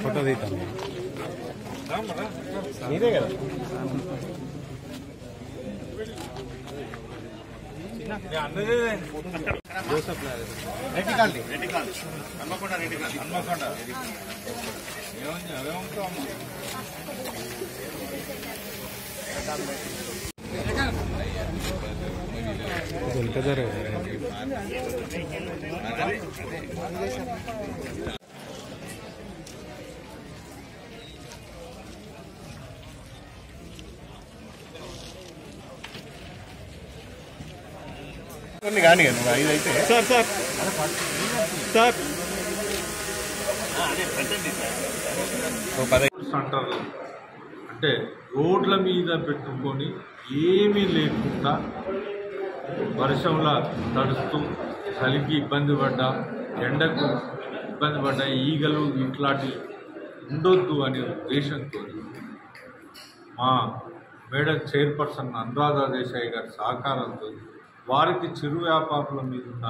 Photo తీస్తాను మీరే కదా కొన్ని కానీ ఇదైతే సార్ సార్ సార్ సెంటర్లు అంటే రోడ్ల మీద పెట్టుకొని ఏమీ లేకుండా వర్షంలో తడుస్తూ చలికి ఇబ్బంది పడ్డా ఎండకు ఇబ్బంది పడ్డా ఈగలు ఇట్లాంటి ఉండొద్దు అనే ఉద్దేశంతో మా మేడం చైర్పర్సన్ అనురాధ దేశాయ్ గారి సహకారంతో వారికి చిరు వ్యాపారుల మీద ఉన్న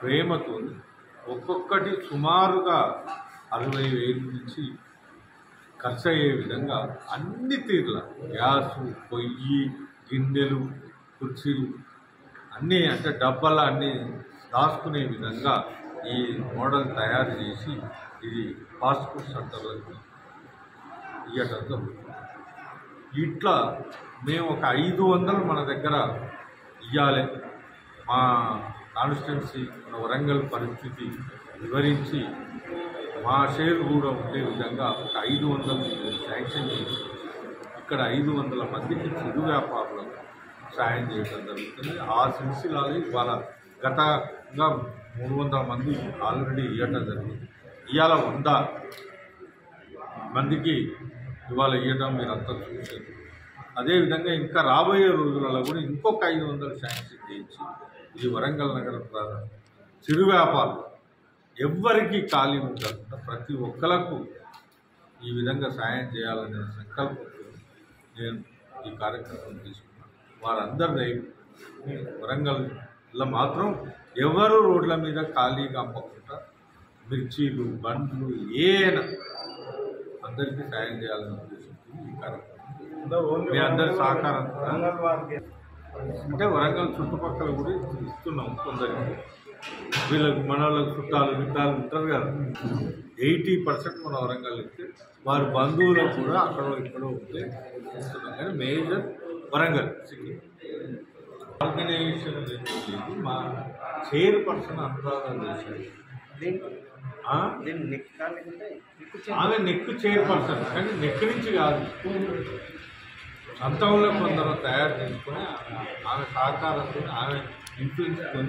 ప్రేమతో ఒక్కొక్కటి సుమారుగా 60,000 నుంచి ఖర్చు అయ్యే విధంగా అన్ని తీర్ల గ్యాసు పొయ్యి గిన్నెలు కుర్చీలు అన్నీ అంటే డబ్బాలు అన్నీ దాచుకునే విధంగా ఈ మోడల్ తయారు చేసి ఇది ఫాస్ట్ ఫుడ్ సెంటర్లకు ఇవ్వటం జరుగుతుంది. ఇట్లా మేము ఒక 500 మన దగ్గర ఇవ్వాలి, మా కాన్స్టిట్యున్సీ మన వరంగల్ పరిస్థితి వివరించి మా షేర్ కూడా ఉండే విధంగా ఒక 500 శాంక్షన్ చేసి ఇక్కడ 500 మందికి చిరు వ్యాపారులకు సాయం చేయడం జరుగుతుంది. ఆ సిల్సిలాలో ఇవాళ గతంగా 300 మంది ఆల్రెడీ ఇవ్వటం జరిగింది. ఇవాళ 100 మందికి ఇవాళ ఇవ్వడం మీరు అంతా చూసారు. అదేవిధంగా ఇంకా రాబోయే రోజులలో కూడా ఇంకొక 500 శాంక్షన్ చేయించి ఈ వరంగల్ నగర చిరు వ్యాపారులు ఎవ్వరికీ ఖాళీ ఉండకుండా ప్రతి ఒక్కరికి ఈ విధంగా సాయం చేయాలనే సంకల్పంతో నేను ఈ కార్యక్రమం తీసుకున్నాను. వారందరి వరంగల్లో మాత్రం ఎవరు రోడ్ల మీద ఖాళీగా అమ్మకుండా మిర్చీలు బండ్లు ఏనా అందరికీ సాయం చేయాలని ఉద్దేశంతో ఈ కార్యక్రమం మీ అందరి సహకారం అంటే వరంగల్ చుట్టుపక్కల కూడా ఇస్తున్నాం. కొందరికి వీళ్ళకి మన వాళ్ళకి చుట్టాలు విట్టాలు ఉంటారు కదా, 80% మన వరంగల్ ఇస్తే వారి బంధువులకు కూడా అక్కడ ఇక్కడ ఉంటే ఇస్తున్నాం. కానీ మేజర్ వరంగల్ సిటీ ఆర్గనైజేషన్ లేదు. మా చైర్పర్సన్ అనురాధ దేశాయ్ ఆమె నెక్ చైర్పర్సన్, కానీ నెక్ నుంచి కాదు, అంతంలో కొందరు తయారు చేసుకొని ఆమె సహకారంతో ఆమె ఇన్ఫ్లుయెన్స్తో